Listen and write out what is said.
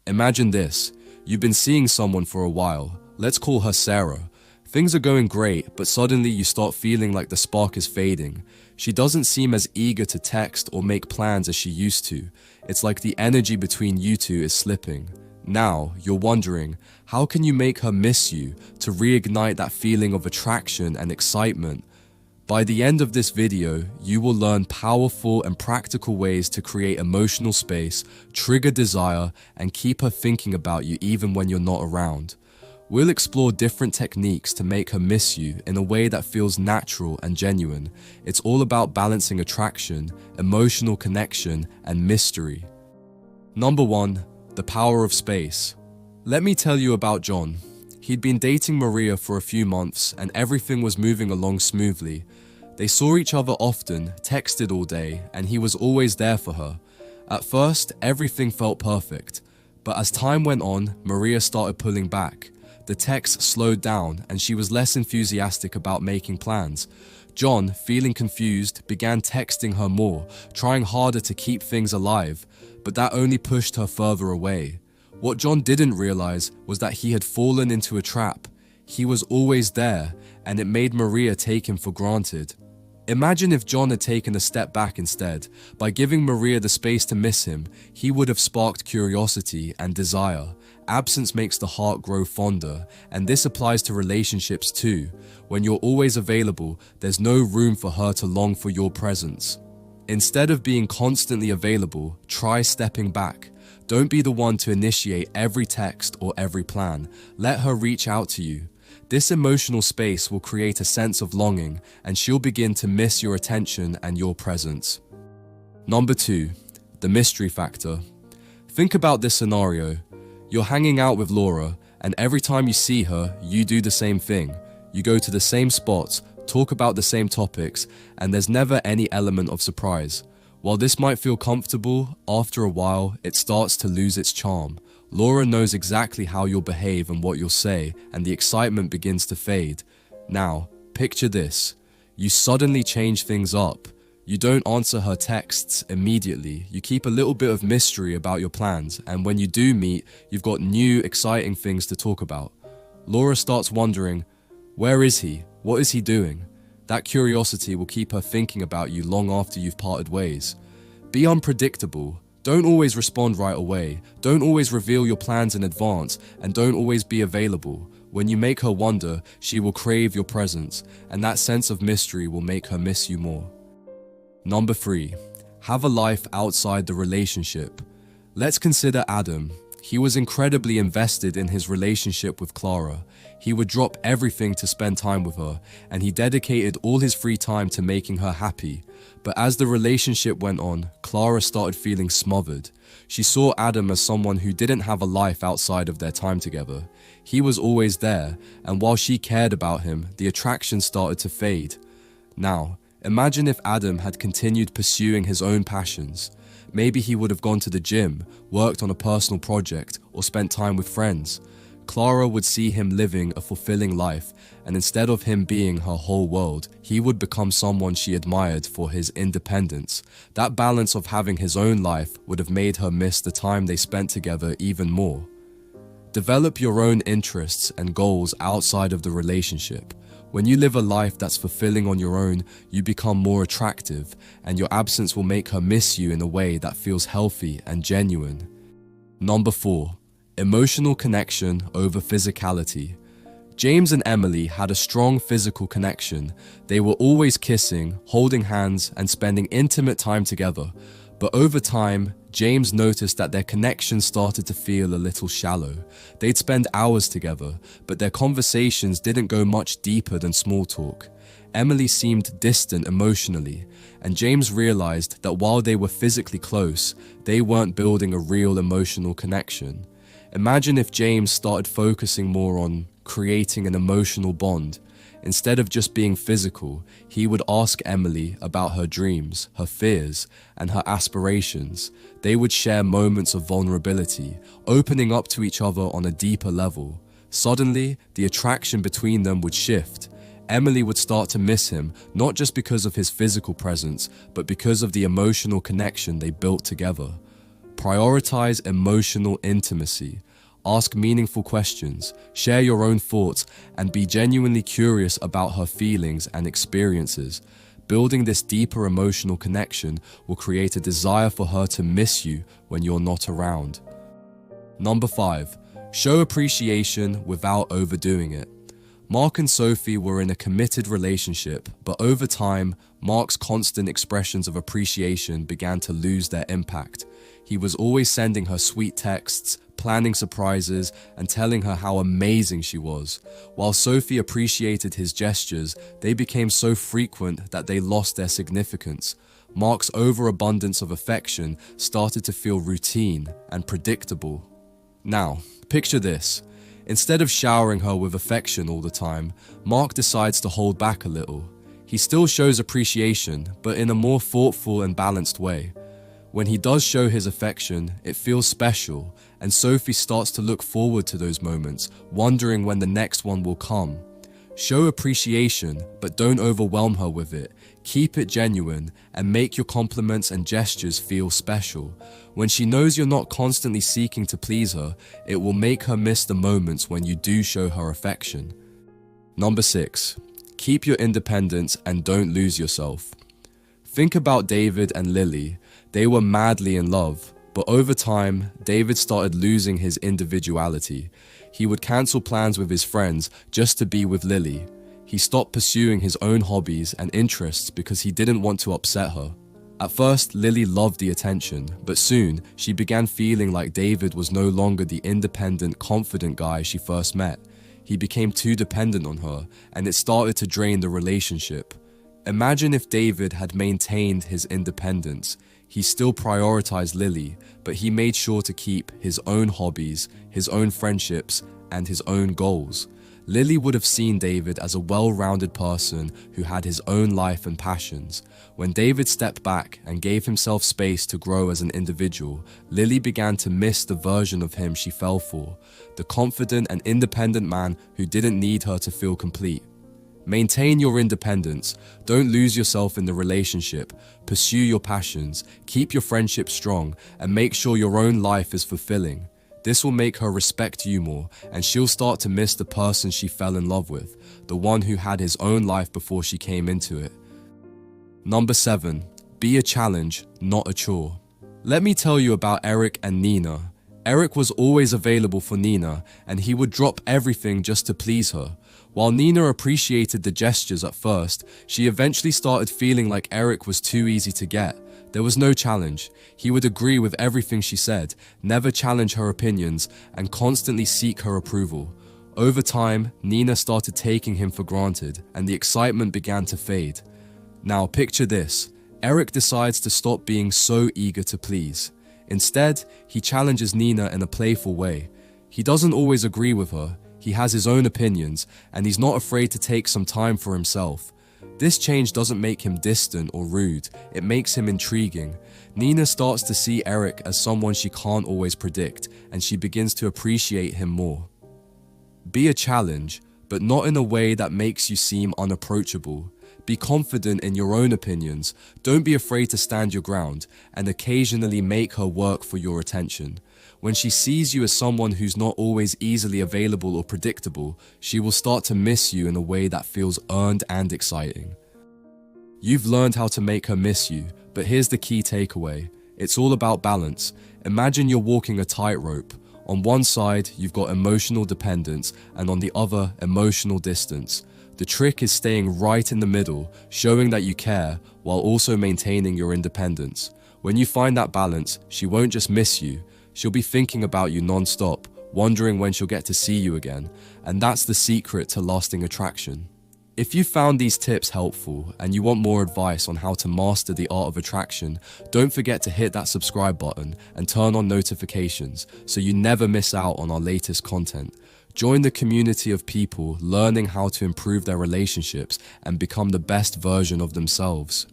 Imagine this. You've been seeing someone for a while. Let's call her Sarah. Things are going great, but suddenly you start feeling like the spark is fading. She doesn't seem as eager to text or make plans as she used to. It's like the energy between you two is slipping. Now, you're wondering, how can you make her miss you to reignite that feeling of attraction and excitement? By the end of this video, you will learn powerful and practical ways to create emotional space, trigger desire, and keep her thinking about you even when you're not around. We'll explore different techniques to make her miss you in a way that feels natural and genuine. It's all about balancing attraction, emotional connection, and mystery. Number 1. The power of space. Let me tell you about John. He'd been dating Maria for a few months and everything was moving along smoothly. They saw each other often, texted all day, and he was always there for her. At first, everything felt perfect, but as time went on, Maria started pulling back. The texts slowed down and she was less enthusiastic about making plans. John, feeling confused, began texting her more, trying harder to keep things alive, but that only pushed her further away. What John didn't realize was that he had fallen into a trap. He was always there, and it made Maria take him for granted. Imagine if John had taken a step back instead. By giving Maria the space to miss him, he would have sparked curiosity and desire. Absence makes the heart grow fonder, and this applies to relationships too. When you're always available, there's no room for her to long for your presence. Instead of being constantly available, try stepping back. Don't be the one to initiate every text or every plan. Let her reach out to you. This emotional space will create a sense of longing, and she'll begin to miss your attention and your presence. Number 2. The mystery factor. Think about this scenario. You're hanging out with Laura, and every time you see her, you do the same thing. You go to the same spots, talk about the same topics, and there's never any element of surprise. While this might feel comfortable, after a while, it starts to lose its charm. Laura knows exactly how you'll behave and what you'll say, and the excitement begins to fade. Now, picture this. You suddenly change things up. You don't answer her texts immediately. You keep a little bit of mystery about your plans, and when you do meet, you've got new, exciting things to talk about. Laura starts wondering, where is he? What is he doing? That curiosity will keep her thinking about you long after you've parted ways. Be unpredictable. Don't always respond right away. Don't always reveal your plans in advance, and don't always be available. When you make her wonder, she will crave your presence, and that sense of mystery will make her miss you more. Number 3. Have a life outside the relationship. Let's consider Adam. He was incredibly invested in his relationship with Clara. He would drop everything to spend time with her, and he dedicated all his free time to making her happy. But as the relationship went on, Clara started feeling smothered. She saw Adam as someone who didn't have a life outside of their time together. He was always there, and while she cared about him, the attraction started to fade. Now, imagine if Adam had continued pursuing his own passions. Maybe he would have gone to the gym, worked on a personal project, or spent time with friends. Clara would see him living a fulfilling life, and instead of him being her whole world, he would become someone she admired for his independence. That balance of having his own life would have made her miss the time they spent together even more. Develop your own interests and goals outside of the relationship. When you live a life that's fulfilling on your own, you become more attractive, and your absence will make her miss you in a way that feels healthy and genuine. Number 4. Emotional connection over physicality. James and Emily had a strong physical connection. They were always kissing, holding hands, and spending intimate time together. But over time, James noticed that their connection started to feel a little shallow. They'd spend hours together, but their conversations didn't go much deeper than small talk. Emily seemed distant emotionally, and James realized that while they were physically close, they weren't building a real emotional connection. Imagine if James started focusing more on creating an emotional bond. Instead of just being physical, he would ask Emily about her dreams, her fears, and her aspirations. They would share moments of vulnerability, opening up to each other on a deeper level. Suddenly, the attraction between them would shift. Emily would start to miss him, not just because of his physical presence, but because of the emotional connection they built together. Prioritize emotional intimacy. Ask meaningful questions, share your own thoughts, and be genuinely curious about her feelings and experiences. Building this deeper emotional connection will create a desire for her to miss you when you're not around. Number 5. Show appreciation without overdoing it. Mark and Sophie were in a committed relationship, but over time, Mark's constant expressions of appreciation began to lose their impact. He was always sending her sweet texts, planning surprises, and telling her how amazing she was. While Sophie appreciated his gestures, they became so frequent that they lost their significance. Mark's overabundance of affection started to feel routine and predictable. Now, picture this. Instead of showering her with affection all the time, Mark decides to hold back a little. He still shows appreciation, but in a more thoughtful and balanced way. When he does show his affection, it feels special, and Sophie starts to look forward to those moments, wondering when the next one will come. Show appreciation, but don't overwhelm her with it. Keep it genuine, and make your compliments and gestures feel special. When she knows you're not constantly seeking to please her, it will make her miss the moments when you do show her affection. Number 6. Keep your independence and don't lose yourself. Think about David and Lily. They were madly in love, but over time, David started losing his individuality. He would cancel plans with his friends just to be with Lily. He stopped pursuing his own hobbies and interests because he didn't want to upset her. At first, Lily loved the attention, but soon she began feeling like David was no longer the independent, confident guy she first met. He became too dependent on her, and it started to drain the relationship. Imagine if David had maintained his independence. He still prioritized Lily, but he made sure to keep his own hobbies, his own friendships, and his own goals. Lily would have seen David as a well-rounded person who had his own life and passions. When David stepped back and gave himself space to grow as an individual, Lily began to miss the version of him she fell for, the confident and independent man who didn't need her to feel complete. Maintain your independence. Don't lose yourself in the relationship. Pursue your passions, keep your friendship strong, and make sure your own life is fulfilling. This will make her respect you more, and she'll start to miss the person she fell in love with, the one who had his own life before she came into it. Number 7. Be a challenge, not a chore. Let me tell you about Eric and Nina. Eric was always available for Nina, and he would drop everything just to please her. While Nina appreciated the gestures at first, she eventually started feeling like Eric was too easy to get. There was no challenge. He would agree with everything she said, never challenge her opinions, and constantly seek her approval. Over time, Nina started taking him for granted, and the excitement began to fade. Now picture this. Eric decides to stop being so eager to please. Instead, he challenges Nina in a playful way. He doesn't always agree with her. He has his own opinions, and he's not afraid to take some time for himself. This change doesn't make him distant or rude, it makes him intriguing. Nina starts to see Eric as someone she can't always predict, and she begins to appreciate him more. Be a challenge, but not in a way that makes you seem unapproachable. Be confident in your own opinions, don't be afraid to stand your ground, and occasionally make her work for your attention. When she sees you as someone who's not always easily available or predictable, she will start to miss you in a way that feels earned and exciting. You've learned how to make her miss you, but here's the key takeaway. It's all about balance. Imagine you're walking a tightrope. On one side, you've got emotional dependence, and on the other, emotional distance. The trick is staying right in the middle, showing that you care, while also maintaining your independence. When you find that balance, she won't just miss you, she'll be thinking about you non-stop, wondering when she'll get to see you again, and that's the secret to lasting attraction. If you found these tips helpful and you want more advice on how to master the art of attraction, don't forget to hit that subscribe button and turn on notifications so you never miss out on our latest content. Join the community of people learning how to improve their relationships and become the best version of themselves.